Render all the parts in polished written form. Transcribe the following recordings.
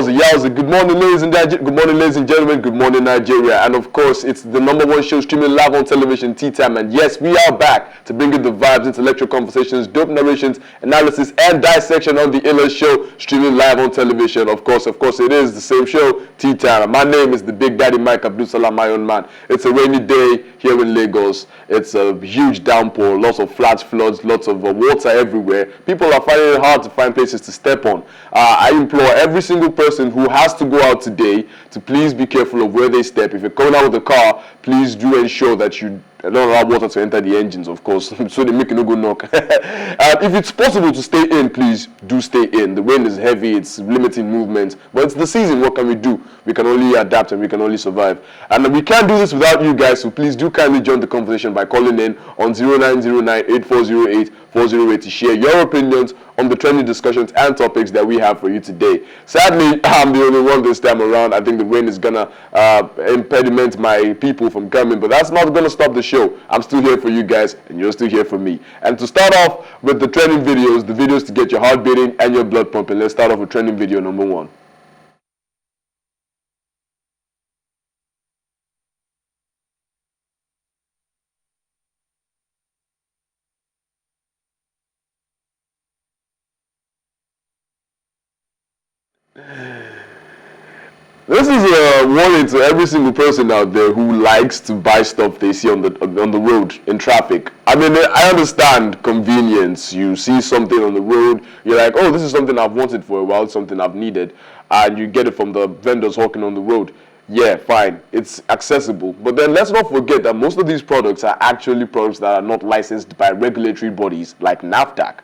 Yowza. Good morning, ladies and gentlemen. Good morning, Nigeria. And of course, it's the #1 show streaming live on television, Teatime. And yes, we are back to bring you the vibes, intellectual conversations, dope narrations, analysis, and dissection on the illest show streaming live on television. Of course, it is the same show, Teatime. My name is the Big Daddy Mike Abdul Salam, my own man. It's a rainy day here in Lagos. It's a huge downpour, lots of flash floods, lots of water everywhere. People are finding it hard to find places to step on. I implore every single person who has to go out today to please be careful of where they step. If you're coming out with a car, please do ensure that you don't allow water to enter the engines, of course, so they make it no go knock. If it's possible to stay in, please do stay in. The rain is heavy, it's limiting movement, but it's the season. What can we do? We can only adapt and we can only survive. And we can't do this without you guys, so please do kindly join the conversation by calling in on 0909-8408-408 to share your opinions on the trending discussions and topics that we have for you today. Sadly, I'm the only one this time around. I think the rain is gonna impediment my people from coming, but that's not gonna stop the show. I'm still here for you guys, and you're still here for me. And to start off with the trending videos, the videos to get your heart beating and your blood pumping, let's start off with trending video #1. This is a warning to every single person out there who likes to buy stuff they see on the road in traffic. I mean, I understand convenience. You see something on the road, you're like, oh, this is something I've wanted for a while, something I've needed, and you get it from the vendors hawking on the road. Yeah, fine, it's accessible. But then let's not forget that most of these products are actually products that are not licensed by regulatory bodies like NAFDAC.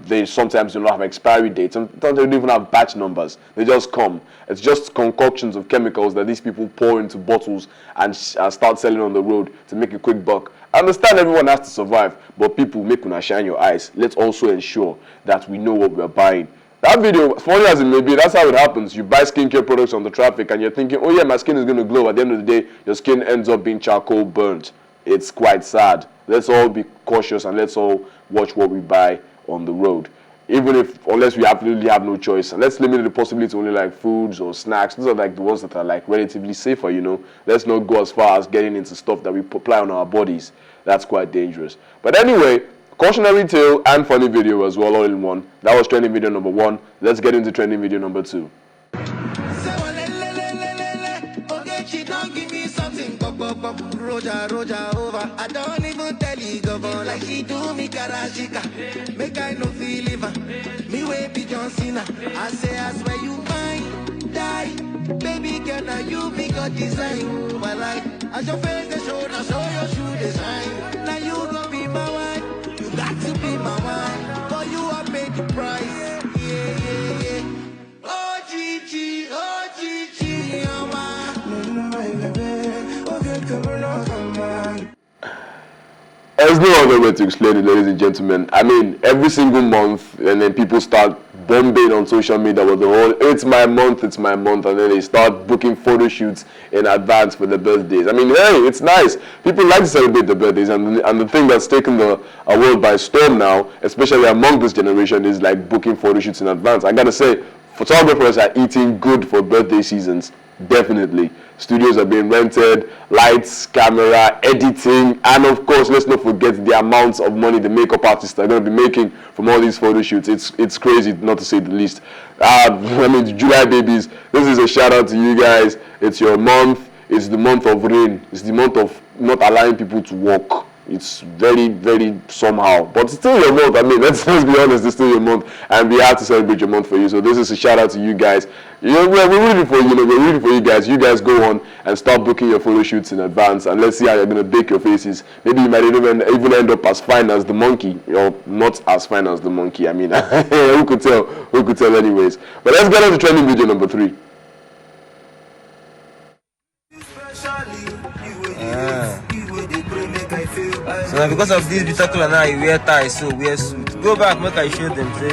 They sometimes do not have expiry dates. Sometimes they don't even have batch numbers. They just come. It's just concoctions of chemicals that these people pour into bottles and start selling on the road to make a quick buck. I understand everyone has to survive, but people, make una shine your eyes. Let's also ensure that we know what we're buying. That video, funny as it may be, that's how it happens. You buy skincare products on the traffic and you're thinking, oh yeah, my skin is going to glow. At the end of the day, your skin ends up being charcoal burnt. It's quite sad. Let's all be cautious and let's all watch what we buy on the road, unless we absolutely have no choice. And let's limit the possibility to only like foods or snacks. Those are like the ones that are like relatively safer, you know. Let's not go as far as getting into stuff that we apply on our bodies. That's quite dangerous. But anyway, cautionary tale and funny video as well, all in one. That was trending video #1. Let's get into trending video #2. Roja over. I don't even tell you govern like she do me karashika. Make I no feel liver. Me way be John Cena. I say I swear you mine, die. Baby girl, now you be God design. My life, as your face the show, now show your shoe design. Now you gonna be my wife. You got to be my wife. For you I paid the price. Yeah. Oh Gigi, oh my. There's no other way to explain it, ladies and gentlemen. I mean, every single month, and then people start bombing on social media with the whole, it's my month, and then they start booking photo shoots in advance for their birthdays. I mean, hey, it's nice. People like to celebrate their birthdays, and the thing that's taken the world by storm now, especially among this generation, is like booking photo shoots in advance. I gotta say, photographers are eating good for birthday seasons, definitely. Studios are being rented, lights, camera, editing, and of course, let's not forget the amounts of money the makeup artists are going to be making from all these photo shoots. It's crazy, not to say the least. I mean, July babies, this is a shout out to you guys. It's your month. It's the month of rain. It's the month of not allowing people to walk. It's very, very somehow, but it's still your month. I mean, let's be honest, it's still your month, and we have to celebrate your month for you. So this is a shout out to you guys. You know, we're rooting for you. We're rooting for you guys. You guys go on and start booking your photo shoots in advance, and let's see how you're gonna bake your faces. Maybe you might even end up as fine as the monkey, or not as fine as the monkey. I mean, who could tell? Who could tell, anyways? But let's get on to trending video #3. So now because of this particular now you wear tie, so wear suit. Go back, make I show them. Say,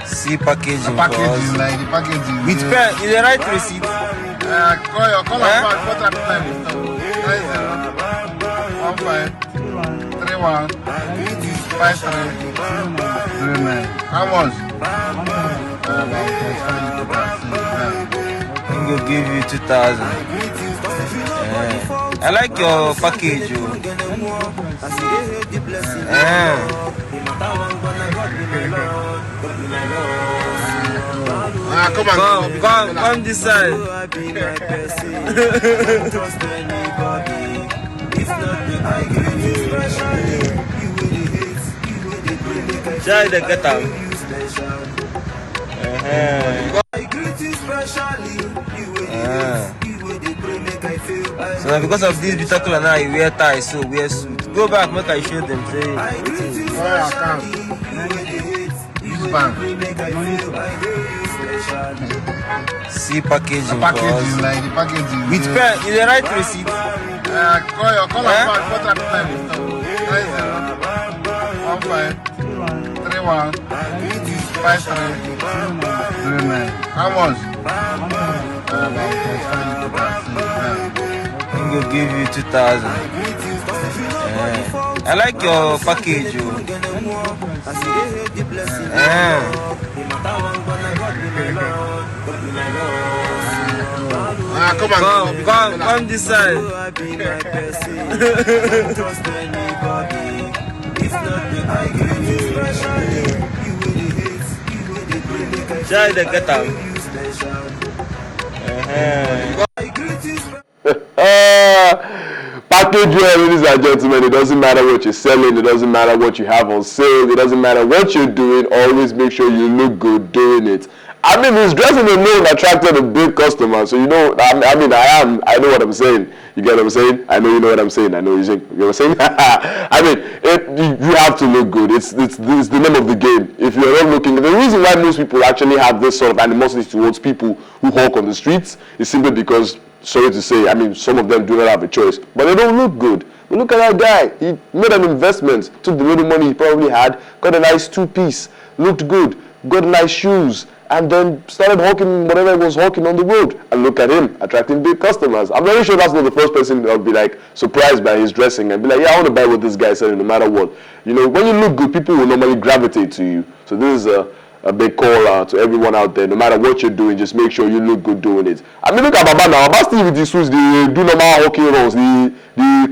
see packaging. The packaging, like the packaging. With pen, is the right receipt? Call your back. What time? 15315339. How much? I'm gonna give you 2,000. I like your package. Come this side. Try the get out. So now because of this beautiful now you wear tie, so wear suit. Go back, make I show them. Say see packaging. Packaging, like the packaging. With pen, is the right receipt? Call your call Eh? about 15315339. How much? I'm gonna give you 2,000. I like your package. Come this side. Try the get out. Package well, ladies and gentlemen. It doesn't matter what you're selling. It doesn't matter what you have on sale. It doesn't matter what you're doing. Always make sure you look good doing it. I mean, his dressing alone attracted a big customer. So, you know, I know what I'm saying. You get what I'm saying? I know you know what I'm saying. I know you know what I'm saying. I mean, you have to look good. It's the name of the game. If you're not looking, the reason why most people actually have this sort of animosity towards people who hawk on the streets is simply because, sorry to say, I mean, some of them do not have a choice, but they don't look good. But look at that guy. He made an investment, took the little money he probably had, got a nice two-piece, looked good, got nice shoes, and then started hawking whatever he was hawking on the road. And look at him, attracting big customers. I'm very sure that's not the first person that would be like surprised by his dressing and be like, yeah, I want to buy what this guy is selling no matter what. You know, when you look good, people will normally gravitate to you. So this is a big call to everyone out there. No matter what you're doing, just make sure you look good doing it. I mean, look at Baba now. Baba still with the suits, they do normal hawking runs, the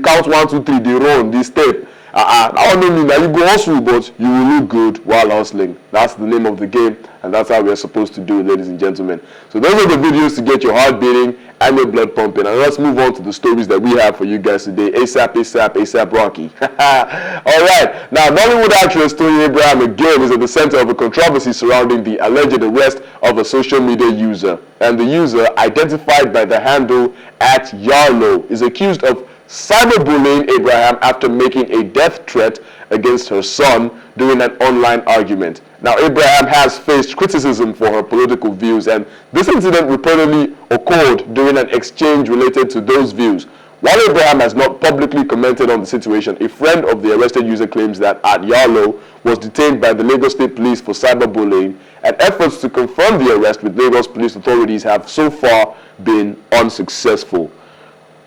count 1, 2, 3, they run, they step. I don't mean that you go hustle, but you will look good while hustling. That's the name of the game, and that's how we're supposed to do it, ladies and gentlemen. So those are the videos to get your heart beating and your blood pumping. And let's move on to the stories that we have for you guys today. ASAP Rocky. Alright, now Nollywood actress Toyin Abraham again is at the center of a controversy surrounding the alleged arrest of a social media user. And the user, identified by the handle @Yarlo, is accused of cyberbullying Abraham after making a death threat against her son during an online argument. Now, Abraham has faced criticism for her political views, and this incident reportedly occurred during an exchange related to those views. While Abraham has not publicly commented on the situation, a friend of the arrested user claims that @Yarlo was detained by the Lagos State Police for cyberbullying, and efforts to confirm the arrest with Lagos police authorities have so far been unsuccessful.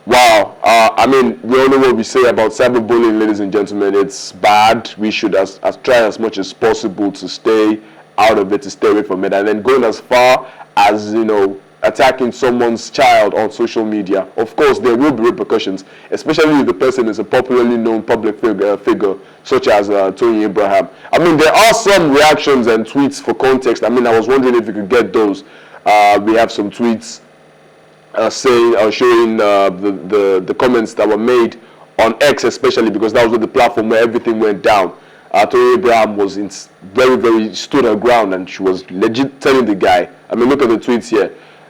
Wow, I mean, we all know what we say about cyberbullying, ladies and gentlemen. It's bad. We should try as much as possible to stay out of it, to stay away from it. And then going as far as, you know, attacking someone's child on social media. Of course, there will be repercussions, especially if the person is a popularly known public figure such as Toyin Abraham. I mean, there are some reactions and tweets for context. I mean, I was wondering if you could get those. We have some tweets showing the comments that were made on X, especially because that was the platform where everything went down. Toyin Abraham was very stood her ground, and she was legit telling the guy. I mean, look at the tweets here.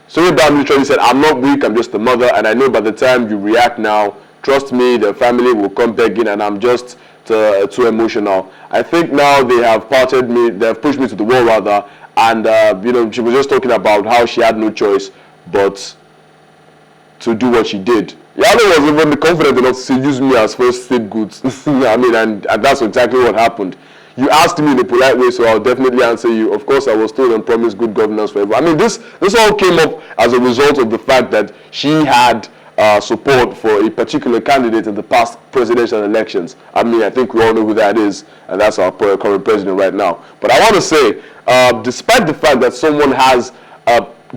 Toyin Abraham literally said, "I'm not weak, I'm just a mother, and I know by the time you react now, trust me, the family will come begging, and I'm just too emotional. I think now they have parted me, they have pushed me to the wall rather, and you know, she was just talking about how she had no choice but to do what she did." Yalo was even confident enough to say, "Use me as first state goods." I mean, and that's exactly what happened. You asked me in a polite way, so I'll definitely answer you. Of course, I was told and promised good governance for everyone. I mean, this all came up as a result of the fact that she had support for a particular candidate in the past presidential elections. I mean, I think we all know who that is, and that's our current president right now. But I want to say, despite the fact that someone has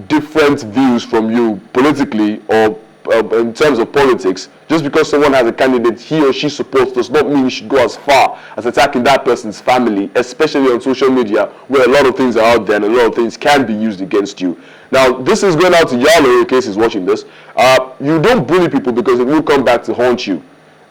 different views from you politically or in terms of politics, just because someone has a candidate he or she supports does not mean you should go as far as attacking that person's family, especially on social media where a lot of things are out there and a lot of things can be used against you. Now, this is going out to Yalo in case he's watching this. You don't bully people because it will come back to haunt you.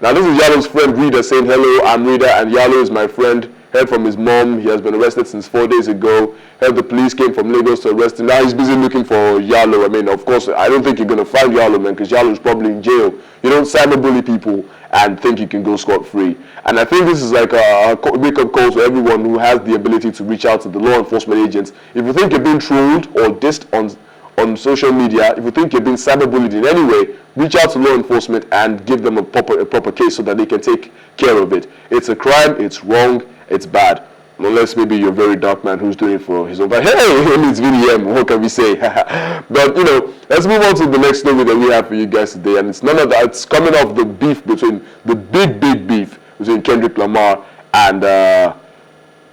Now, this is Yalo's friend Rita saying, hello, I'm Rita, and Yalo is my friend. Heard from his mom, he has been arrested since 4 days ago. Heard the police came from Lagos to arrest him. Now he's busy looking for Yalo. I mean, of course, I don't think you're going to find Yalo, man, because Yalo is probably in jail. You don't cyberbully people and think you can go scot-free. And I think this is like a wake-up call to everyone who has the ability to reach out to the law enforcement agents. If you think you're being trolled or dissed on social media, if you think you're being cyberbullied in any way, reach out to law enforcement and give them a proper case so that they can take care of it. It's a crime, it's wrong, it's bad. Unless maybe you're a very dark man who's doing it for his own. But hey, it's VDM, what can we say? But you know, let's move on to the next story that we have for you guys today. And it's none of that, it's coming off the beef between, the big beef between Kendrick Lamar and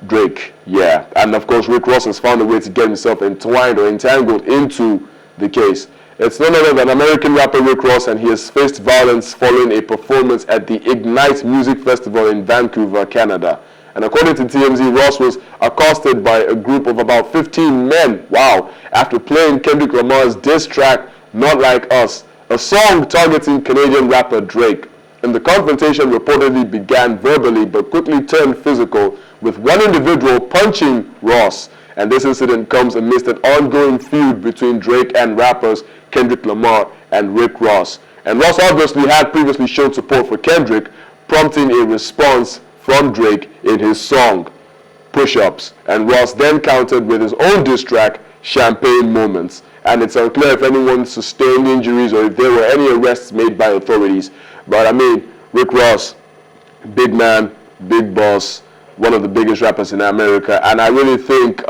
Drake. Yeah, and of course Rick Ross has found a way to get himself entwined or entangled into the case. It's none other than American rapper Rick Ross, and he has faced violence following a performance at the Ignite Music Festival in Vancouver, Canada. And according to TMZ, Ross was accosted by a group of about 15 men, wow, after playing Kendrick Lamar's diss track, Not Like Us, a song targeting Canadian rapper Drake. And the confrontation reportedly began verbally but quickly turned physical, with one individual punching Ross. And this incident comes amidst an ongoing feud between Drake and rappers Kendrick Lamar and Rick Ross. And Ross obviously had previously shown support for Kendrick, prompting a response from Drake in his song, Push-Ups. And Ross then countered with his own diss track, Champagne Moments. And it's unclear if anyone sustained injuries or if there were any arrests made by authorities. But I mean, Rick Ross, big man, big boss, one of the biggest rappers in America. And I really think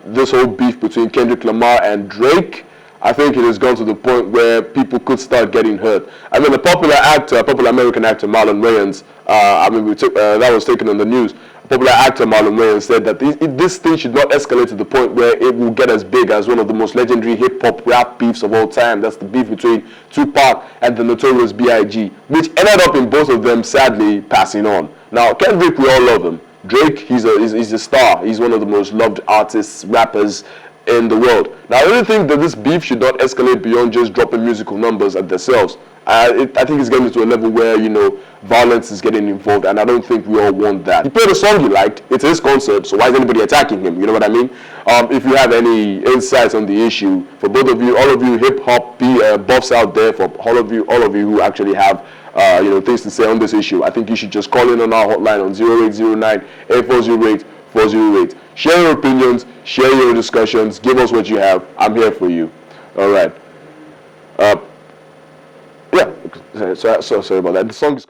this whole beef between Kendrick Lamar and Drake, I think it has gone to the point where people could start getting hurt. I mean, a popular American actor, Marlon Wayans, that was taken on the news. Popular actor Marlon Wayans said that this thing should not escalate to the point where it will get as big as one of the most legendary hip-hop rap beefs of all time. That's the beef between Tupac and the Notorious B.I.G., which ended up in both of them sadly passing on. Now, Kendrick, we all love him. Drake, he's a star. He's one of the most loved artists, rappers in the world. Now, I really think that this beef should not escalate beyond just dropping musical numbers at themselves. I think it's getting to a level where, you know, violence is getting involved, and I don't think we all want that. He played a song he liked. It's his concert, so why is anybody attacking him? You know what I mean? If you have any insights on the issue, for both of you, all of you hip-hop buffs out there, for all of you who actually have things to say on this issue, I think you should just call in on our hotline on 0809-8408-408. Share your opinions, share your discussions, give us what you have. I'm here for you. All right. So sorry about that. The song is...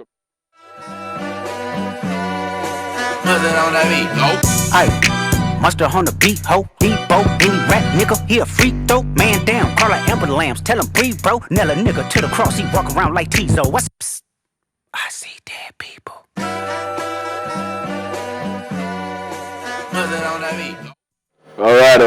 Nothing on that beat, nope. Aye, mustard on the beat, ho, Debo, any rap nigga, he a freak throw, man down, call like Amber Lambs, tell him breathe, bro, nail a nigga to the cross, he walk around like Tizo, what's, psst, I see dead people. Nothing on that beat. All right.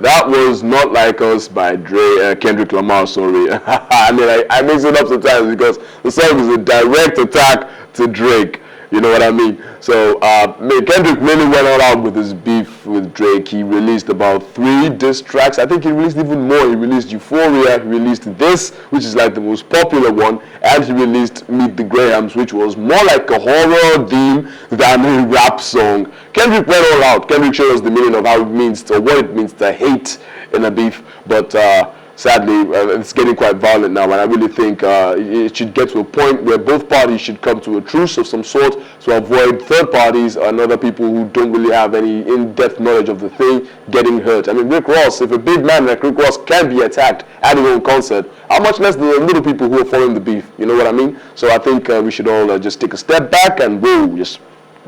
That was Not Like Us by Kendrick Lamar, sorry. I mean, I mix it up sometimes because the song is a direct attack to Drake. You know what I mean? So, Kendrick really went all out with his beef with Drake. He released about 3 diss tracks. I think he released even more. He released Euphoria, he released this, which is like the most popular one, and he released Meet the Grahams, which was more like a horror theme than a rap song. Kendrick went all out. Kendrick showed us the meaning of how it means to, what it means to hate in a beef, but sadly, it's getting quite violent now, and I really think it should get to a point where both parties should come to a truce of some sort to avoid third parties and other people who don't really have any in-depth knowledge of the thing getting hurt. I mean, Rick Ross, if a big man like Rick Ross can be attacked at his own concert, how much less the little people who are following the beef? You know what I mean? So I think we should all just take a step back and just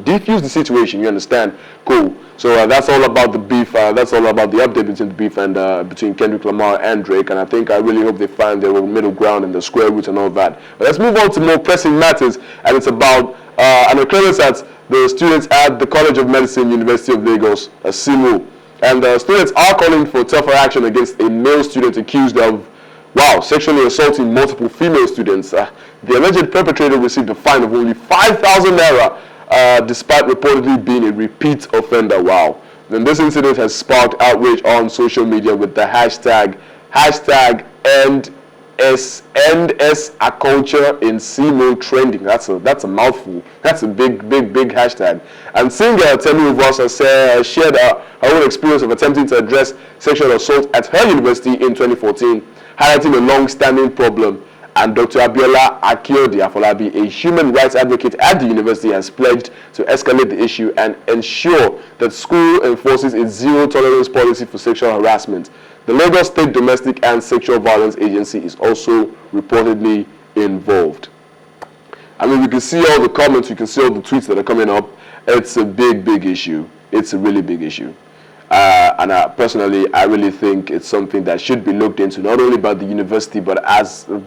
defuse the situation. You understand? Cool. So that's all about the beef. That's all about the update between the beef and between Kendrick Lamar and Drake. And I think I really hope they find their middle ground and the square root and all that. But let's move on to more pressing matters, and it's about an occurrence at the students at the College of Medicine, University of Lagos, CIMU. And students are calling for tougher action against a male student accused of, sexually assaulting multiple female students. The alleged perpetrator received a fine of only 5,000 naira, despite reportedly being a repeat offender. Wow. And this incident has sparked outrage on social media with the hashtag #NSAculture in CIMU trending. That's a mouthful. That's a big hashtag. And singer Temi Uvasa shared her own experience of attempting to address sexual assault at her university in 2014, highlighting a long-standing problem. And Dr. Abiola Akiode Afolabi, a human rights advocate at the university, has pledged to escalate the issue and ensure that school enforces its zero-tolerance policy for sexual harassment. The Lagos State Domestic and Sexual Violence Agency is also reportedly involved. I mean, we can see all the comments, you can see all the tweets that are coming up. It's a big issue. It's a really big issue. And personally, I really think it's something that should be looked into, not only by the university, but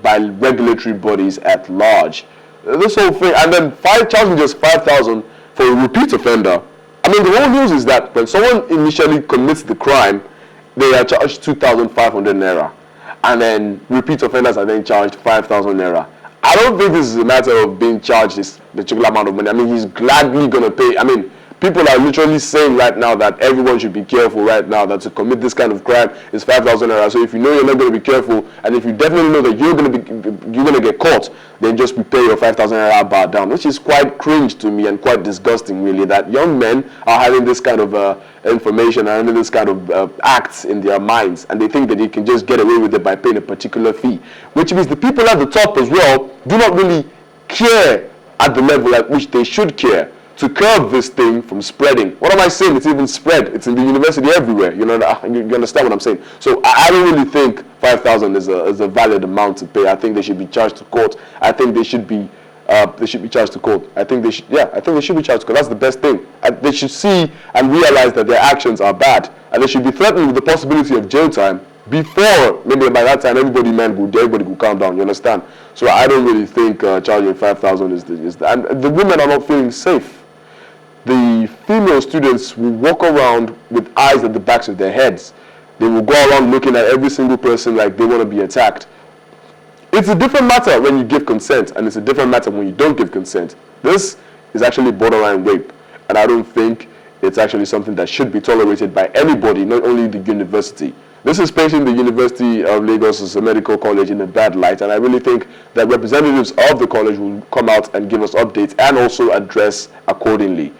by regulatory bodies at large. This whole thing, and then charging just 5,000 for a repeat offender. I mean, the whole news is that when someone initially commits the crime, they are charged 2,500 naira, and then repeat offenders are then charged 5,000 naira. I don't think this is a matter of being charged this particular amount of money. I mean, he's gladly going to pay. I mean, people are literally saying right now that everyone should be careful right now, that to commit this kind of crime is 5,000 naira. So if you know you're not going to be careful, and if you definitely know that you're going to get caught, then just prepare your 5,000 naira bar down, which is quite cringe to me and quite disgusting, really, that young men are having this kind of information and having this kind of acts in their minds, and they think that they can just get away with it by paying a particular fee, which means the people at the top as well do not really care at the level at which they should care to curb this thing from spreading. What am I saying? It's even spread. It's in the university everywhere. You know, you understand what I'm saying? So I don't really think 5,000 is a valid amount to pay. I think they should be charged to court. I think they should be charged to court. I think they should be charged to court. That's the best thing. They should see and realize that their actions are bad, and they should be threatened with the possibility of jail time before, maybe by that time everybody will calm down. You understand? So I don't really think charging 5,000 is and the women are not feeling safe. The female students will walk around with eyes at the backs of their heads. They will go around looking at every single person like they want to be attacked. It's a different matter when you give consent, and it's a different matter when you don't give consent. This is actually borderline rape, and I don't think it's actually something that should be tolerated by anybody, not only the university. This is painting the University of Lagos as a medical college in a bad light, and I really think that representatives of the college will come out and give us updates and also address accordingly.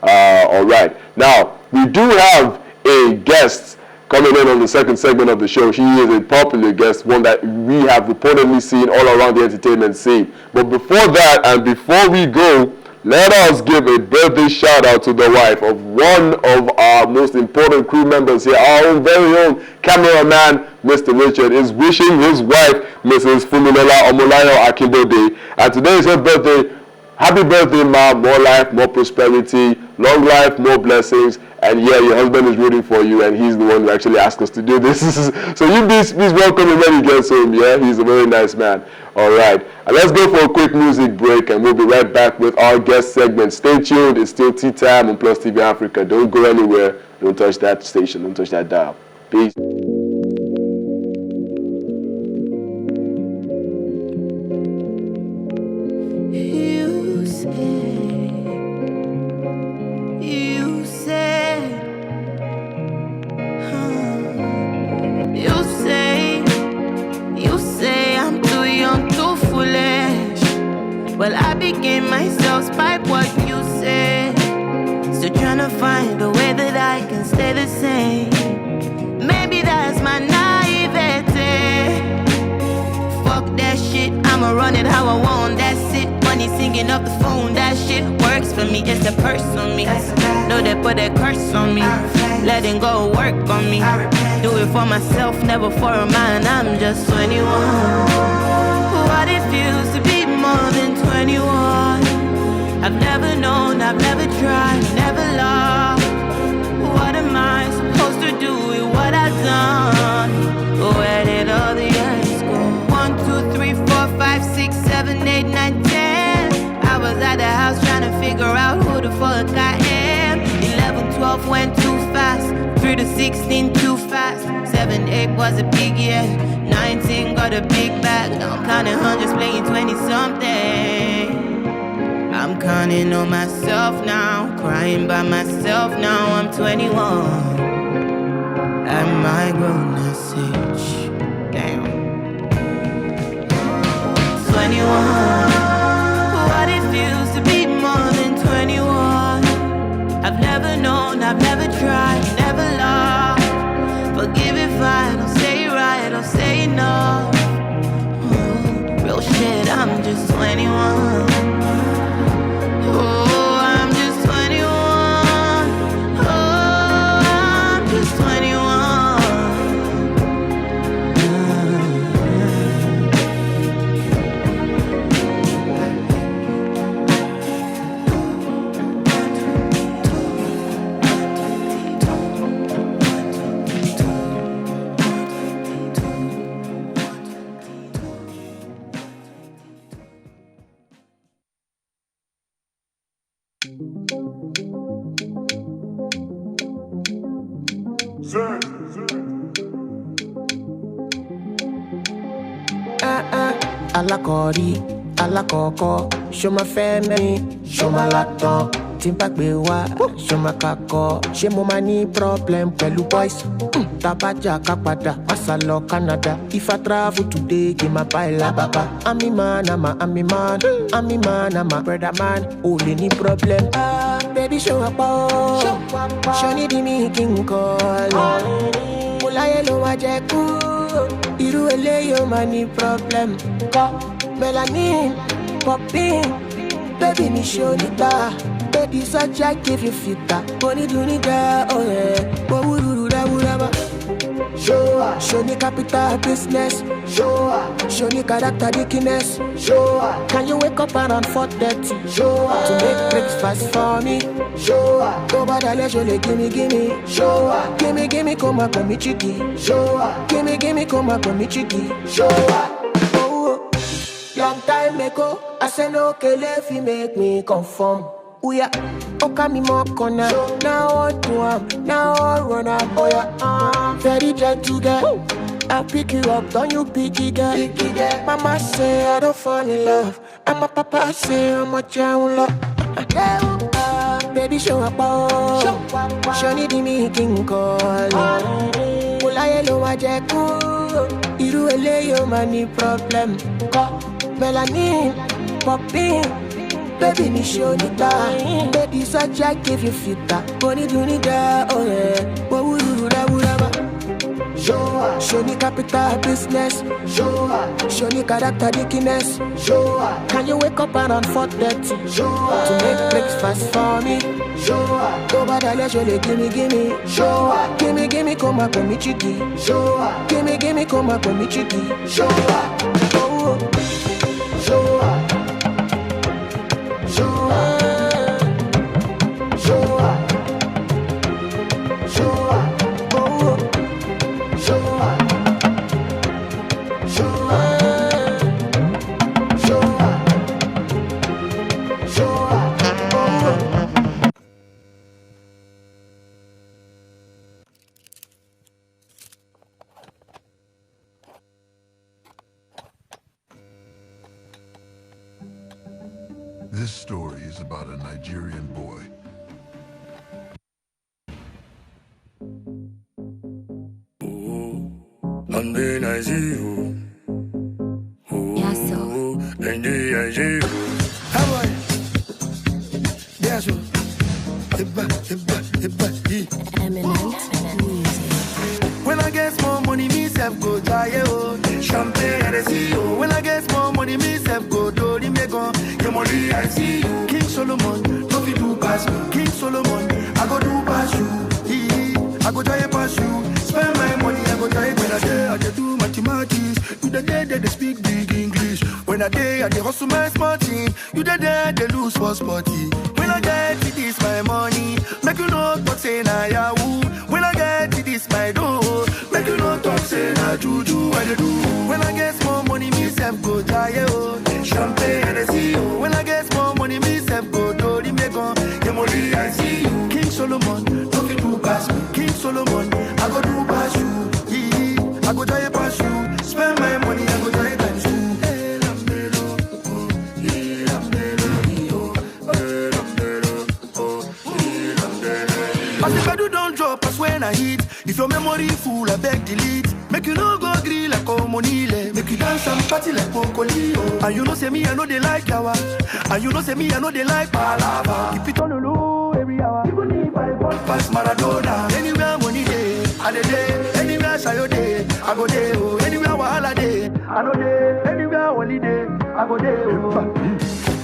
All right. Now, we do have a guest coming in on the second segment of the show. She is a popular guest, one that we have reportedly seen all around the entertainment scene. But before that, and before we go, let us give a birthday shout out to the wife of one of our most important crew members here. Our own very own cameraman, Mr. Richard, is wishing his wife, Mrs. Fumilola Omolayo Akimbode, and today is her birthday. Happy birthday, Ma. More life, more prosperity, long life, more blessings. And yeah, your husband is rooting for you, and he's the one who actually asked us to do this. So you please welcome him when he gets home. Yeah, he's a very nice man. All right, and let's go for a quick music break, and we'll be right back with our guest segment. Stay tuned. It's still tea time on PlusTvAfrica. Don't go anywhere. Don't touch that station. Don't touch that dial. Peace. Well, I became myself by what you said. Still trying to find a way that I can stay the same. Maybe that's my naivete. Fuck that shit, I'ma run it how I want, that's it. Money singing up the phone, that shit works for me. It's a curse on me. No, they put a curse on me. Letting go work on me. Do it for myself, never for a man. I'm just 21. What it feels to be more than 21. I've never known known, I've never tried, never loved. What am I supposed to do with what I've done? Where did all the years go? 1, 2, 3, 4, 5, 6, 7, 8, 9, 10. I was at the house trying to figure out who the fuck I am. 11, 12 went too fast. 3 to 16 too fast. 7, 8 was a big year. 19 got a big bag. Now I'm counting hundreds, playing 20-something. I'm counting on myself now, crying by myself now. I'm 21 at my grown-ass age. Damn. 21. What it feels to be more than 21. I've never known, I've never tried, never loved. Forgive if I don't say right or say no. Real shit, I'm just 21. Oh, I'm just 21. Oh, I'm just 21. Alakori, alakoko, show my family, show my lato, timpak bewa, show my kako, she mo mani problem, pelu boys, tabaja kapada, masalo Canada. If I travel today, give my baila baba. I'm a man, I'm a brother man, only ni problem. Baby show up, show ni di me king call, mula yelo wajeku. Iru ele yo mani problem. Ko melanin popping, baby ni show ni da. Baby such I give you fita. Money do ni da, oh yeah. Wo uru da ba. Show ni capital business. Show ni character dickiness. Can you wake up around 4:30? To make breakfast for me. Go bada le jole gimme. Gimme come me chiki. Gimme come me chiki. Oh, long time ago, I said no kele fi make me conform. Oh yeah, okay me more corner. Now on to now on run up. Oh yeah, very gentle girl. I'll pick you up, don't you picky girl. Mama say I don't fall in love, and my papa say I'm a child love. Baby show up, show ni di me king call. Mula yelo wajeku, iru ele yo mani problem. Ko melanin popping. Baby, ni show ni da. Baby, such I give you fita. Money do ni da, oh yeah. Wo uru da ba. Show ni capital business. Show ni character dickiness. Can you wake up around 4:30? To make breakfast for me. Go bada le jole gimme. Gimme come me chiki. Gimme come me chiki. Oh. This story is about a Nigerian boy. When I get more money, me self go die, oh. Champagne and I see you. When I get more money, me self go do the mego. Your money, I see you. King Solomon, no fit do pass me. King Solomon, I go do pass you. I go try pass you. Spend my money, I go try when I day, I do mathematics. You the day they speak big English. When I day, I hustle my smart team. You the day they lose for sporty. When I it is my money. Make you know talk say na yahoo. When I get it is my dough. Make you know talk say na juju I dey do. When I get small money, me self go try oh. Champagne and I see you. When I get small money, me self go do the megon. The money I see you. King Solomon, don't fit do pass me. King Solomon, I go do pass you. I go try pass you. Spend my money, I go try times two. As the pedal don't drop, as when I hit. If your memory full, I beg delete. Make you no go grill like Omonile. Make you dance and party like Pocolio. And you know say me, I know they like yawa. And you know say me, I know they like palava. Keep it on the low every hour. Even if I want past Maradona. Anywhere money day, I dey day. Anywhere Shayo day, I go day. Oh, anywhere Wahala day, I know day. Anywhere holiday, I go day. Oh.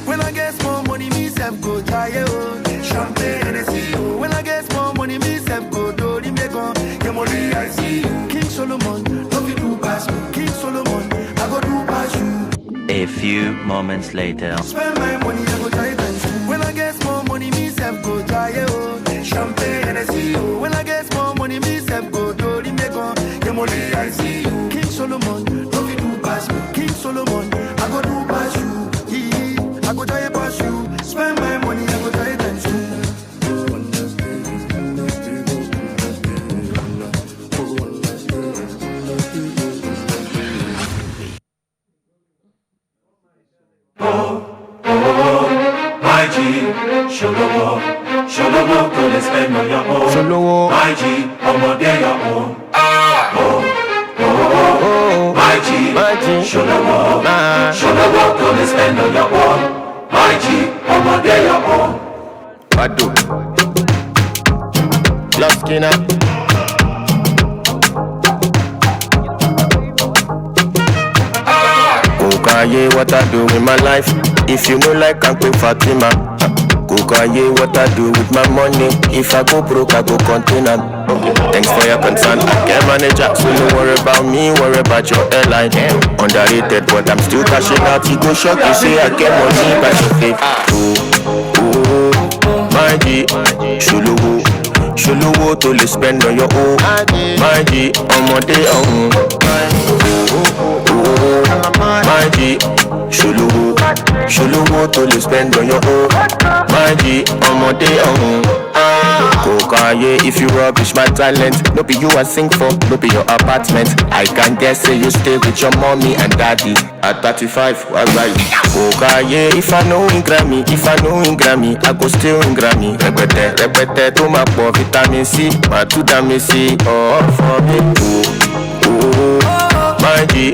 When I get small money, me self go try oh. Champagne and I see you. When I get small money, me self go do the megon. The money I see you. King Solomon, don't you do pass me. King Solomon, I go do pass you. A few moments later. Spend my money, I go try times two. When I get small money, me self go try oh. Champagne and I see you. When I get small money, me self go do the megon. The money I see you. King Solomon, don't you do pass me. King Solomon, I go do pass you. I go try pass you. Spend my money, I go try times two. My G, show the world, go let's spend on your own. My G, I'm on your own. My G, show the world, go let's spend on your own. My G, I'm on your own. Badu, Love Skinner. Kukaye, what I do with my life. If you know like I'm Queen Fatima. Kukaye, what I do with my money. If I go broke, I go container. Thanks for your concern. I can manage it, so don't worry about me, worry about your airline. Underrated, but I'm still cashing out. You go shock, you say I get money by the faith. My G, Shuluwo to le spend on your own. My G, ọmọdé ọ̀hún. My G, Shuluwo to le spend on your own. My G, ọmọdé ọ̀hún. Kokaye, if you rubbish my talent, no be you I sing for, no be your apartment. I can dare say you stay with your mommy and daddy. At 35, why right? Kokaye, if I know in Grammy, I go still in Grammy. Repete, to my poor vitamin C, my two dame C, oh for me. My G,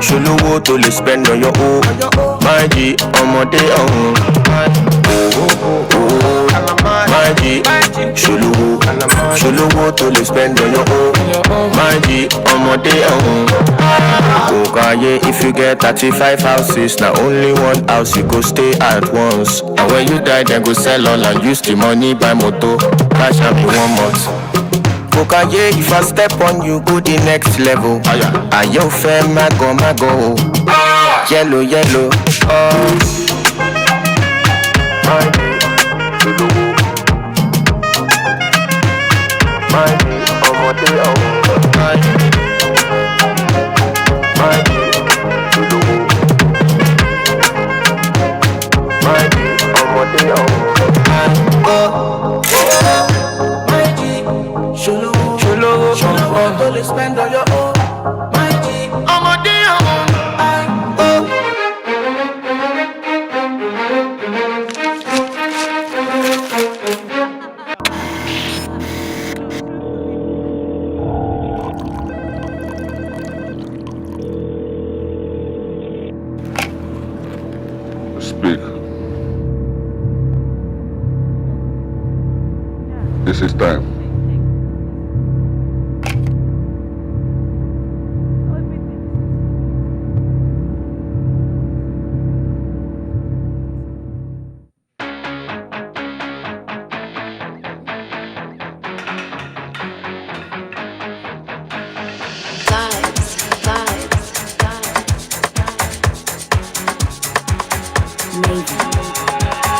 Shuluwo to le spend on your own. My G, ọmọdé ọ̀hún. My G, Shuluwo to le spend on your own. My G, ọmọdé ọ̀hún. Kokaye, if you get 35 houses, now only one house you go stay at once. And when you die, then go sell all and use the money buy motor. Cash out me 1 month. Kokaye, if I step on you, go the next level. Ayo fe mago. Yellow, oh. My G, My G, ọmọdé ọ̀hún. My G, My G, ọmọdé ọ̀hún. My G, Shuluwo, don't spend on your own. My G, ọmọdé ọ̀hún. Speak. This is time.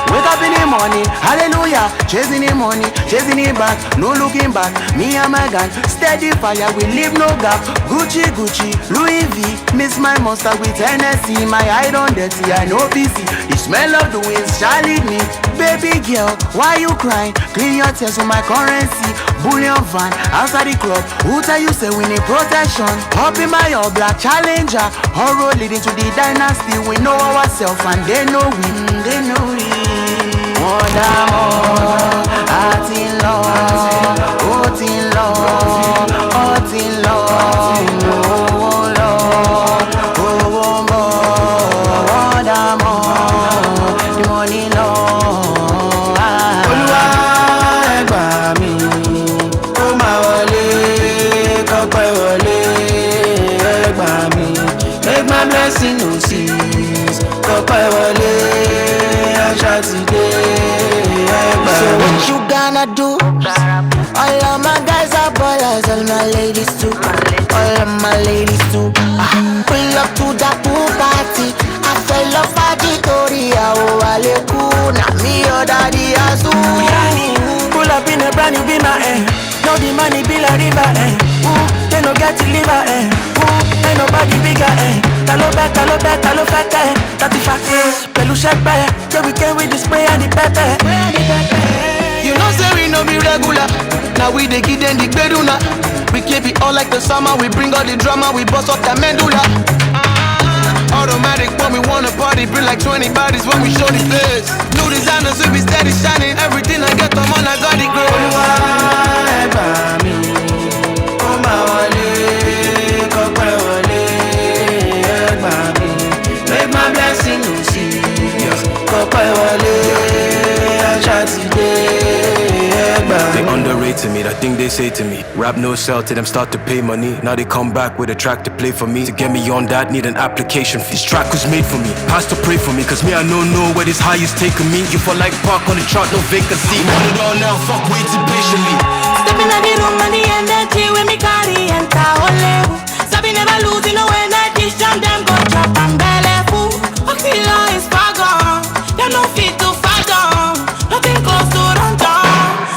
Wake up in the money, hallelujah. Chasing the money, chasing it back, no looking back. Me and my gang, steady fire, we leave no gap. Gucci, Gucci, Louis V, miss my monster with Hennessy. My eye on dirty, I know PC. The smell of the winds shall lead me. Baby girl, why you crying? Clean your tears with my currency. Bullion van, outside the club. Who tell you say we need protection? Hop in my all black challenger. All road leading to the dynasty. We know ourselves and they know we. They know we. More than more. Heart in love. Heart in love. Heart in love. Oh Lord. Oh more than more. The money love. Olúwa ẹ gbà mí. Ó máa wọlé. Kọ́pẹ́ wọlé. Ẹ gbà mí. Make my blessing no cease. Kọ́pẹ́ wọlé. Àṣà ti dé. So what you gonna do? All of my guys are ballers, all my ladies too. All of my ladies too. Pull up to that pool party. I fell off at the Toria. Oh, Aleku. Now me or daddy Azu. Pull up in a brand new be my Know the money be like river they no get to liver ain't nobody bigger Talo fat 35 Pelu shepe. So we came with the spray and the pepper. You know say we no be regular. Now we dey give them the beduna. We keep it all like the summer. We bring all the drama. We bust up the medulla. Automatic when we wanna party. Bring like 20 bodies when we show the place. New designers we be steady shining. Everything I get them on I got it grow. Make my blessing no see. They underrated me, that thing they say to me. Rap no sell to them, start to pay money. Now they come back with a track to play for me. To get me on that, need an application fee. This track was made for me, pastor pray for me. Cause me I know where this high is taking me. You for like park on the chart, no vacancy. Want it all now, fuck waiting patiently. Stepping in the room and the energy when me carry enter ole. Sabi never lose, no energy. Jam them go chop and belly full. Oxylo is far gone. Them no fit to far down. Nothing close to run down.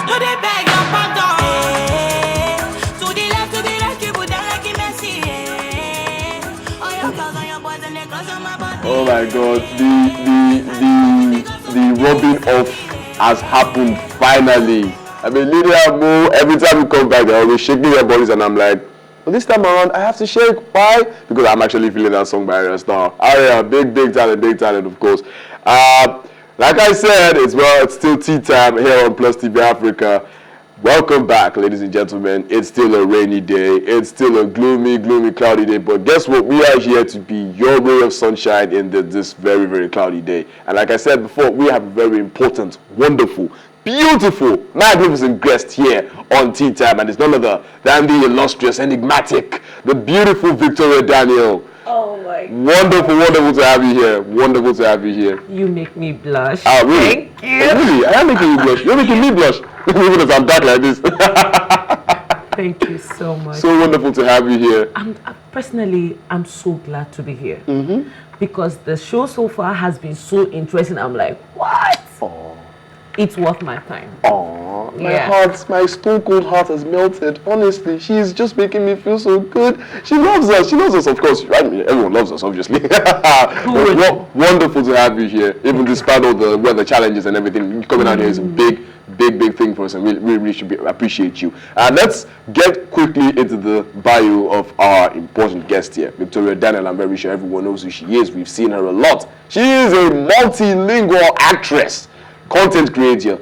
No they beg your pardon. To the left, you put them like Messi. Oh your girls and your boys and they close on my body. Oh my God, the rubbing off has happened finally. I mean, Lydia Mo, every time we come back, they're always shaking their bodies, and I'm like, well, this time around, I have to shake. Why? Because I'm actually feeling that song by Arya Star. Arya, big talent, of course. Like I said, it's still tea time here on PlusTvAfrica. Welcome back, ladies and gentlemen. It's still a rainy day. It's still a gloomy, cloudy day. But guess what? We are here to be your ray of sunshine in this very, very cloudy day. And like I said before, we have a very important, wonderful, beautiful, magnificent guest here on Tea Time, and it's none other than the illustrious, enigmatic, the beautiful Victoria Daniel. Oh my God. Wonderful to have you here. Wonderful to have you here. You make me blush. Ah, really? Thank you. Oh, really? I am making you blush. You're making me blush. Even if I'm dark like this. Thank you so much. So wonderful to have you here. Personally, I'm so glad to be here. Because the show so far has been so interesting. I'm like, what? Oh. It's worth my time. Oh, my stone cold heart has melted. Honestly, she's just making me feel so good. She loves us. She loves us, of course. I mean, everyone loves us, obviously. Wonderful to have you here, even despite all the weather challenges and everything. Coming out here is a big thing for us, and we really should appreciate you. Let's get quickly into the bio of our important guest here, Victoria Daniel. I'm very sure everyone knows who she is. We've seen her a lot. She is a multilingual actress, content creator,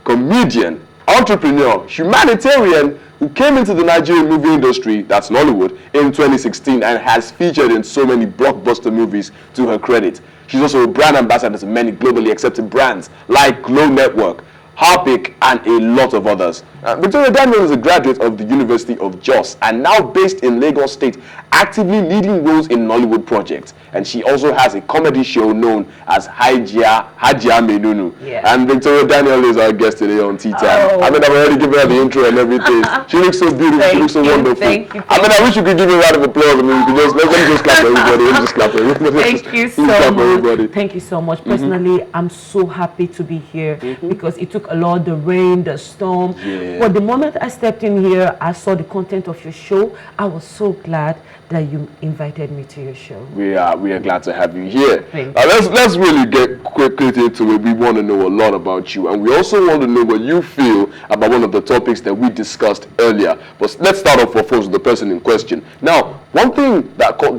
comedian, entrepreneur, humanitarian, who came into the Nigerian movie industry, that's Nollywood, in 2016 and has featured in so many blockbuster movies to her credit. She's also a brand ambassador to many globally accepted brands like Glow Network, Harpic, and a lot of others. Victoria Daniel is a graduate of the University of Jos and now based in Lagos State actively leading roles in Nollywood projects. And she also has a comedy show known as Hajia Menunu. Yeah. And Victoria Daniel is our guest today on Teatime. Oh. I mean, I've already given her the intro and everything. She looks so beautiful. She looks so wonderful. Thank you. I mean, I wish you could give me a round of applause. I mean, you could just let me just clap for everybody. Let me just clap for everybody. Thank you so much. Thank you so much. Personally, I'm so happy to be here because it took a lot, the rain, the storm. Yeah. But the moment I stepped in here, I saw the content of your show. I was so glad that you invited me to your show. We are glad to have you here. Thank Let's really get quickly into it. We want to know a lot about you, and we also want to know what you feel about one of the topics that we discussed earlier. But let's start off first with the person in question. Now, one thing that caught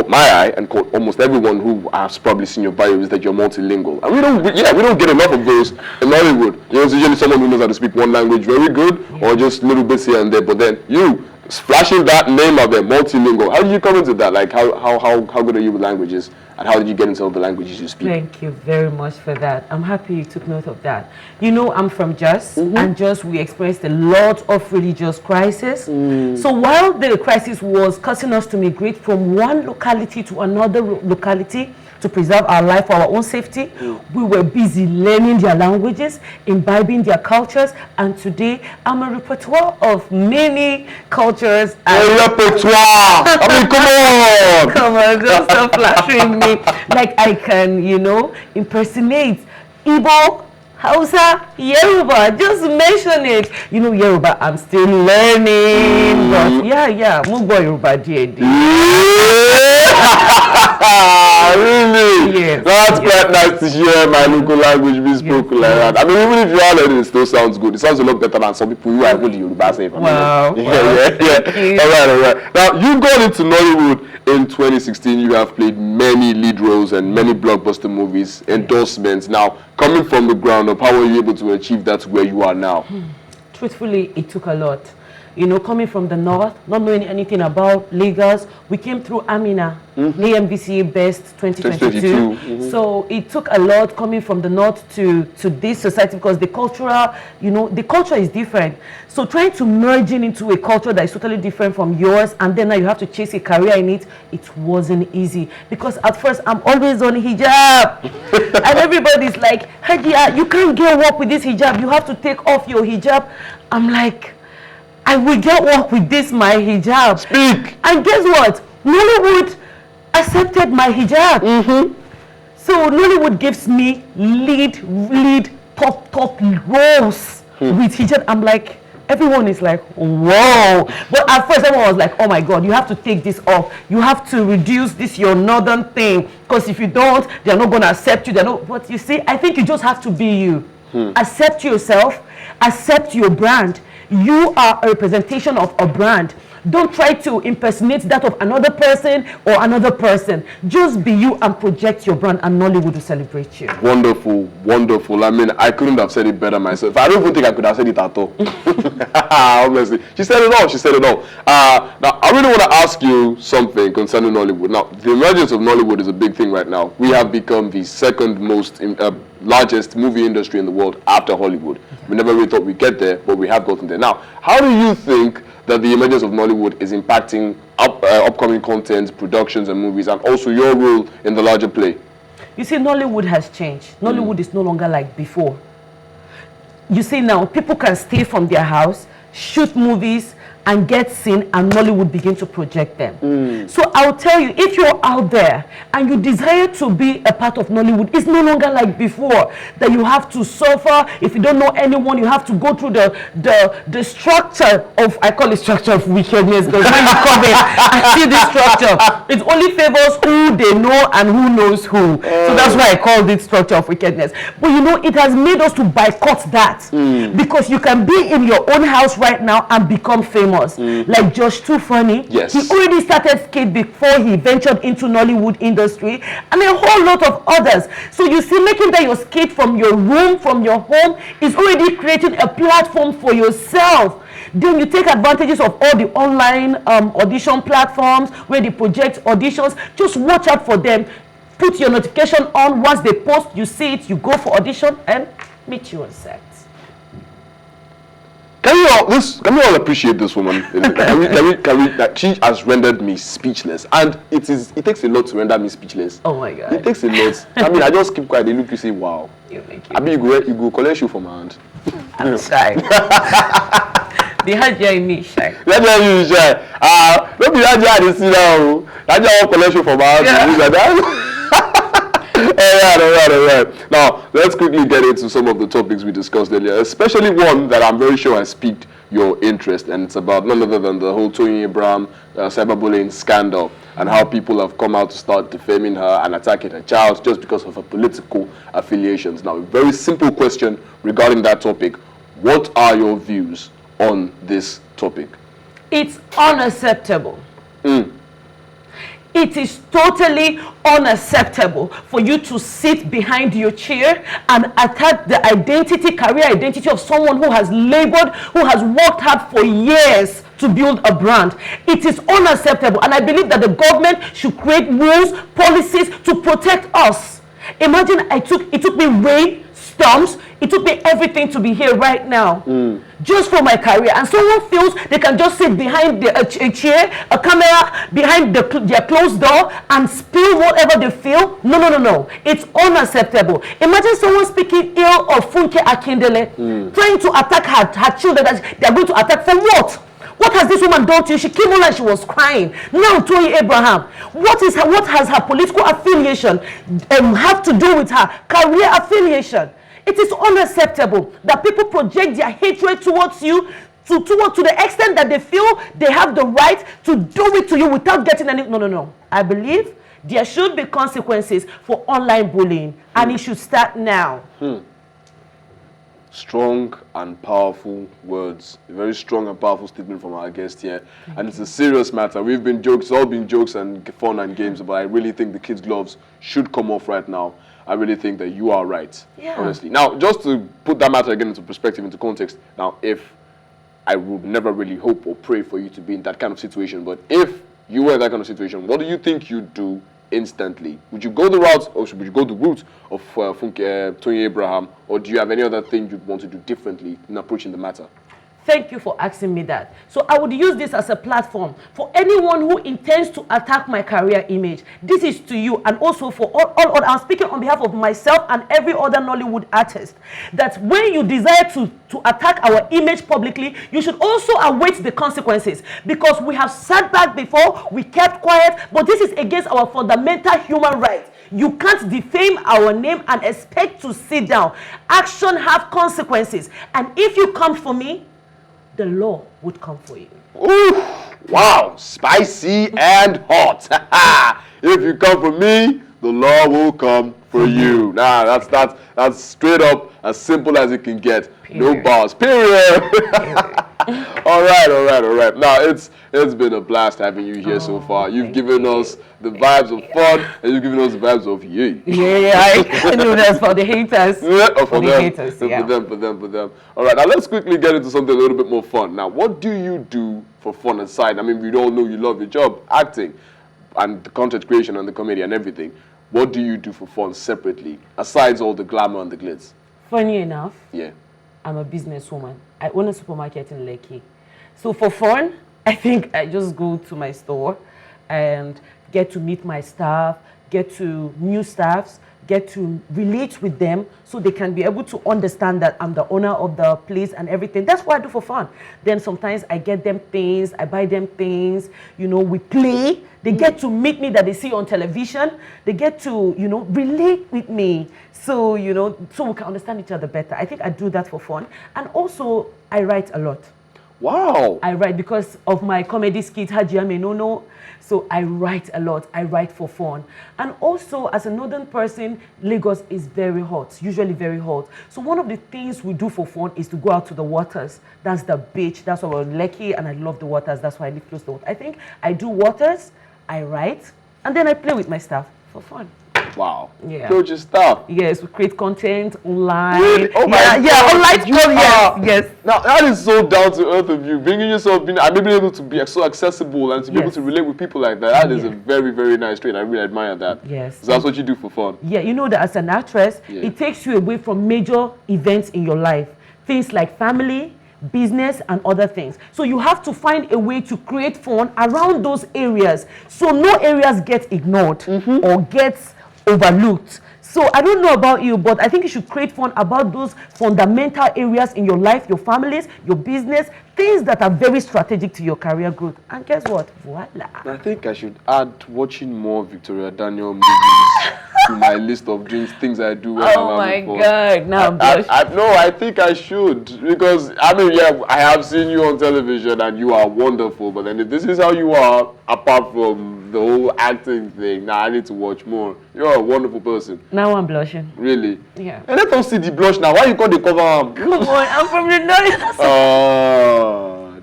my eye and caught almost everyone who has probably seen your bio is that you're multilingual, and we don't get enough of those in Hollywood. You know, it's usually someone who knows how to speak one language very good, or just little bits here and there. But then you flashing that name out there, multilingual. How did you come into that? Like, how good are you with languages, and how did you get into all the languages you speak? Thank you very much for that. I'm happy you took note of that. You know, I'm from Jos, and Jos, we experienced a lot of religious crisis. So while the crisis was causing us to migrate from one locality to another locality to preserve our life for our own safety, we were busy learning their languages, imbibing their cultures, and today I'm a repertoire of many cultures. A repertoire! I mean, come on! Come on, don't stop flattering me. Like, I can, you know, impersonate Igbo, Hausa, Yoruba, just mention it. You know, Yoruba, I'm still learning, but yeah, Mugbo Yoruba, Really? Yes. That's quite nice to hear my local language be spoken like that. I mean, even if you are learning, it still sounds good. It sounds a lot better than some people who are able to Yoruba say. Wow. Yeah. All right. Now, you got into Nollywood in 2016. You have played many lead roles and many blockbuster movies, endorsements. Now, coming from the ground up, how were you able to achieve that to where you are now? Truthfully, it took a lot. You know, coming from the north, not knowing anything about Lagos, we came through Amina, AMVCA Best 2022. So it took a lot coming from the north to this society because the cultural, you know, the culture is different. So trying to merge into a culture that is totally different from yours, and then now you have to chase a career in it, it wasn't easy. Because at first, I'm always on hijab. And everybody's like, Hadia, you can't get work with this hijab. You have to take off your hijab. I'm like, I will get work with this, my hijab. Speak. And guess what? Nollywood accepted my hijab. So Nollywood gives me lead, top roles with hijab. I'm like, everyone is like, whoa. But at first, everyone was like, oh my God, you have to take this off. You have to reduce this, your northern thing. Because if you don't, they're not going to accept you. But you see, I think you just have to be you. Accept yourself. Accept your brand. You are a representation of a brand. Don't try to impersonate that of another person or another person. Just be you and project your brand, and Nollywood will celebrate you. Wonderful. I mean, I couldn't have said it better myself. I don't even think I could have said it at all. Honestly, she said it all. Now, I really want to ask you something concerning Nollywood. Now, the emergence of Nollywood is a big thing right now. We have become the second most largest movie industry in the world after Hollywood. We never really thought we'd get there, but we have gotten there. Now, how do you think that the emergence of Nollywood is impacting upcoming content, productions and movies, and also your role in the larger play? You see, Nollywood has changed. Nollywood is no longer like before. You see, now people can stay from their house, shoot movies, and get seen, and Nollywood begin to project them. So I'll tell you, if you're out there and you desire to be a part of Nollywood, it's no longer like before that you have to suffer. If you don't know anyone, you have to go through the structure of, I call it structure of wickedness, because when you come in and see this structure, it only favors who they know and who knows who. So that's why I called it structure of wickedness. But you know, it has made us to boycott that, because you can be in your own house right now and become famous. Like Josh Too Funny. Yes. He already started skate before he ventured into Nollywood industry, and a whole lot of others. So you see, making that your skate from your room, from your home, is already creating a platform for yourself. Then you take advantages of all the online audition platforms where they project auditions. Just watch out for them. Put your notification on. Once they post, you see it, you go for audition and meet you on set. Can we all appreciate this woman? She has rendered me speechless, and it takes a lot to render me speechless. Oh my God! It takes a lot. I mean, I just keep quiet. They look, you say, "Wow." I mean, you go collect shoe from my hand. I'm shy. The Hajia in me shy. Let me be shy. Don't be Hajia this now. Hajia will collect shoe from my hand. All right. Now, let's quickly get into some of the topics we discussed earlier, especially one that I'm very sure has piqued your interest, and it's about none other than the whole Toyin cyberbullying scandal and how people have come out to start defaming her and attacking her child just because of her political affiliations. Now, a very simple question regarding that topic. What are your views on this topic? It's unacceptable. It is totally unacceptable for you to sit behind your chair and attack the career identity of someone who has labored, who has worked hard for years to build a brand. It is unacceptable, and I believe that the government should create rules, policies to protect us. Imagine it took me rain, storms, it took me everything to be here right now. Just for my career, and someone feels they can just sit behind a chair, a camera, behind their closed door and spill whatever they feel. No. It's unacceptable. Imagine someone speaking ill of Funke Akindele, trying to attack her children that they're going to attack for what? What has this woman done to you? She came on and she was crying. Now, Toyin Abraham, what has her political affiliation have to do with her career affiliation? It is unacceptable that people project their hatred towards you to the extent that they feel they have the right to do it to you without getting any... No. I believe there should be consequences for online bullying, and it should start now. Strong and powerful words. A very strong and powerful statement from our guest here. And it's a serious matter. We've been jokes, it's all been jokes and fun and games, but I really think the kids' gloves should come off right now. I really think that you are right, honestly. Now, just to put that matter again into perspective, into context, now, if I would never really hope or pray for you to be in that kind of situation, but if you were in that kind of situation, what do you think you'd do instantly? Would you go the route, or would you go the route of Toyin Abraham, or do you have any other thing you'd want to do differently in approaching the matter? Thank you for asking me that. So I would use this as a platform for anyone who intends to attack my career image. This is to you, and also for all I'm speaking on behalf of myself and every other Nollywood artist, that when you desire to attack our image publicly, you should also await the consequences, because we have sat back before, we kept quiet, but this is against our fundamental human rights. You can't defame our name and expect to sit down. Action have consequences, and if you come for me, the law would come for you. Ooh, wow, spicy and hot. If you come for me, the law will come for you. Nah, that's straight up as simple as it can get. Period. No bars. Period. All right. Now it's been a blast having you here so far. You've given us the vibes of fun, and you've given us the vibes of yay. Yeah, I know that's for the haters. Yeah, for them. Haters, yeah. For them. All right, now let's quickly get into something a little bit more fun. Now, what do you do for fun aside? I mean, we all know you love your job, acting, and the content creation and the comedy and everything. What do you do for fun separately, aside all the glamour and the glitz? Funny enough, yeah, I'm a businesswoman. I own a supermarket in Lekki. So for fun, I think I just go to my store and get to meet my staff, get to new staffs, get to relate with them so they can be able to understand that I'm the owner of the place and everything. That's what I do for fun. Then sometimes I get them things, I buy them things, we play. They get to meet me that they see on television. They get to, relate with me. So, so we can understand each other better. I think I do that for fun. And also, I write a lot. Wow. I write because of my comedy skit, Hajia Menono. So I write a lot. I write for fun. And also, as a northern person, Lagos is very hot, usually very hot. So one of the things we do for fun is to go out to the waters. That's the beach. That's why we're lucky, and I love the waters. That's why I live close to the water. I think I do waters, I write, and then I play with my staff for fun. Wow. Yeah. Build your stuff. Yes, we create content online. Really? Oh my God. Yeah, online. Yes. Now, that is so down to earth of you. Being able to be so accessible and to be able to relate with people like that. That is a very, very nice trait. I really admire that. Yes. So that's what you do for fun. Yeah, you know that as an actress, it takes you away from major events in your life. Things like family, business, and other things. So you have to find a way to create fun around those areas, so no areas get ignored or get overlooked. So I don't know about you, but I think you should create fun about those fundamental areas in your life, your families, your business, things that are very strategic to your career growth. And guess what? Voila. I think I should add watching more Victoria Daniel movies to my list of things I do. Oh my God! Now I'm blushing. I think I should, because I mean, yeah, I have seen you on television and you are wonderful. But then if this is how you are, apart from the whole acting thing, now I need to watch more. You're a wonderful person. Now I'm blushing. Really? Yeah. And let us see the blush now. Why you call the cover? Come on, I'm from the north.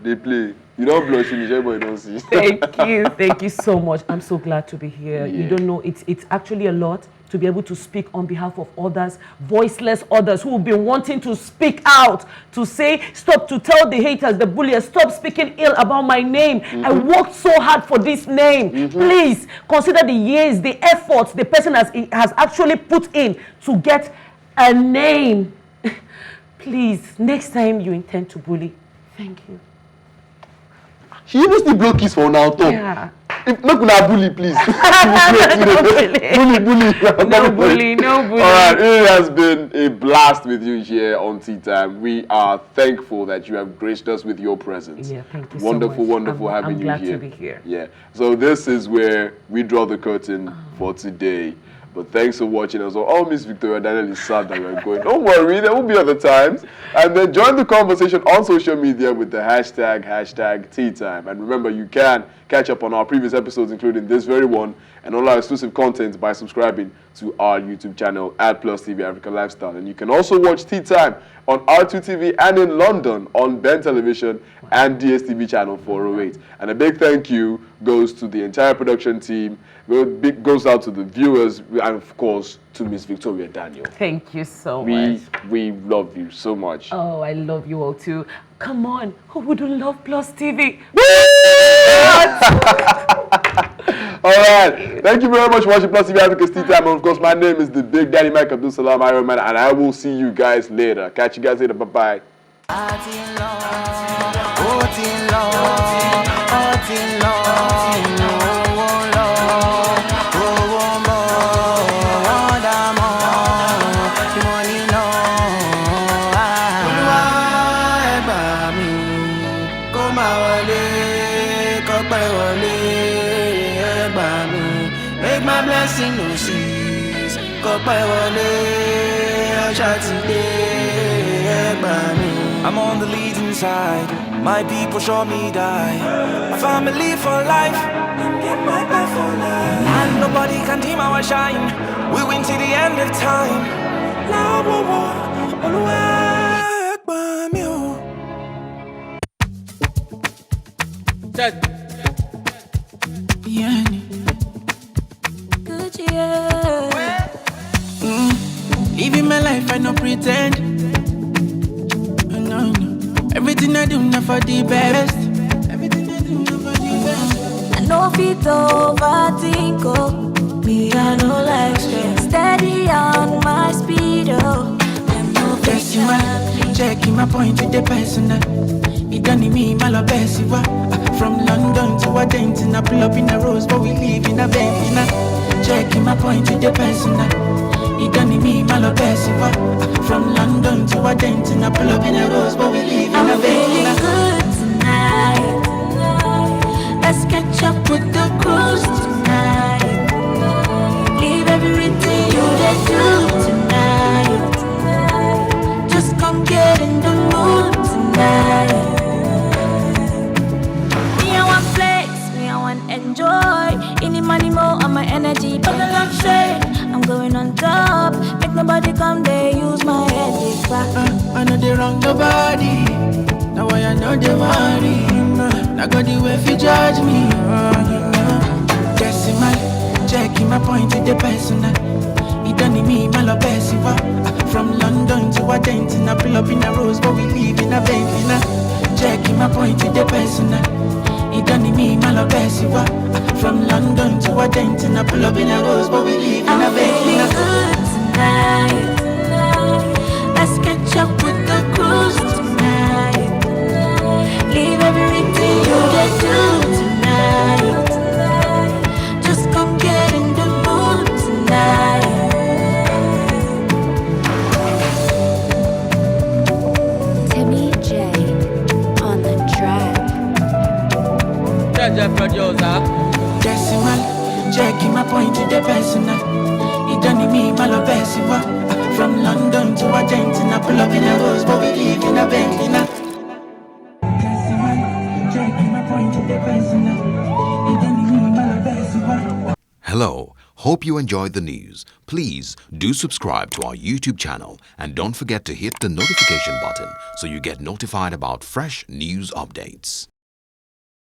They play. You don't blush, you don't see. Thank you so much. I'm so glad to be here. Yeah. You don't know, it's actually a lot to be able to speak on behalf of others, voiceless others who have been wanting to speak out, to say, stop, to tell the haters, the bullies, stop speaking ill about my name. I worked so hard for this name. Please consider the years, the efforts the person has actually put in to get a name. Please, next time you intend to bully, thank you. She even still blow kiss for now, Tom. Yeah. If not gonna bully, please. bully. No bully. All right, it has been a blast with you here on Tea Time. We are thankful that you have graced us with your presence. Yeah, thank you wonderful, so much. Wonderful having you here. I'm glad to be here. Yeah. So this is where we draw the curtain for today. But thanks for watching us. Oh, Miss Victoria Daniel is sad that we're going. Don't worry, there will be other times. And then join the conversation on social media with the hashtag Teatime. And remember, you can catch up on our previous episodes, including this very one, and all our exclusive content by subscribing to our YouTube channel at PlusTvAfrica Lifestyle. And you can also watch Teatime on R2TV and in London on Ben Television and DSTV channel 408. And a big thank you goes to the entire production team, goes out to the viewers, and of course to Miss Victoria Daniel. Thank you so much. We love you so much. Oh, I love you all too. Come on, who wouldn't love Plus TV? All right, thank you very much for watching PlusTvAfrica's Tea Time. And of course, my name is the Big Daddy Mike Abdul Salam Iron Man, and I will see you guys later. Catch you guys later. Bye bye. I'm on the leading side. My people show me die. My family for life. Get my back for life. And nobody can dim our shine. We win till the end of time. Now, Living my life, I no pretend. No. Everything I do, not for the best. Everything I do, not for the best. I know fit overthink, me I no like stress. Steady on my speed, I'm no decimal. Checking my point with the personal. It done me, my love, from London to Argentina, I pull up in a rose, but we live in a Bentley. Checking my point with the personal. It done me, my love, from London to Argentina, I pull up in a rose, but we live in a Bentley. I'm feeling good tonight. Let's catch up with the cruise tonight. Leave everything you did do tonight. Just come get in the mood tonight. Me I want flex, me I want enjoy. Any money more on my energy, but the love shade. I'm going on top. Make nobody come there, use my head. I know they wrong nobody. Now I know they worry. Now got the way if you judge me. Decimal. Checking my point with the personal. It done me, my love, from London to Argentina, pull up in a rose, but we live in a Bentley. Checking my point with the personal. It done me, my love, from London to Argentina, pull up in a rose, but we live in a Bentley. I'm feeling good tonight. Let's catch up with the cruise tonight. From London to Argentina, pull up in a rose, but we live in a Bentley now. Hello, hope you enjoyed the news. Please do subscribe to our YouTube channel and don't forget to hit the notification button so you get notified about fresh news updates.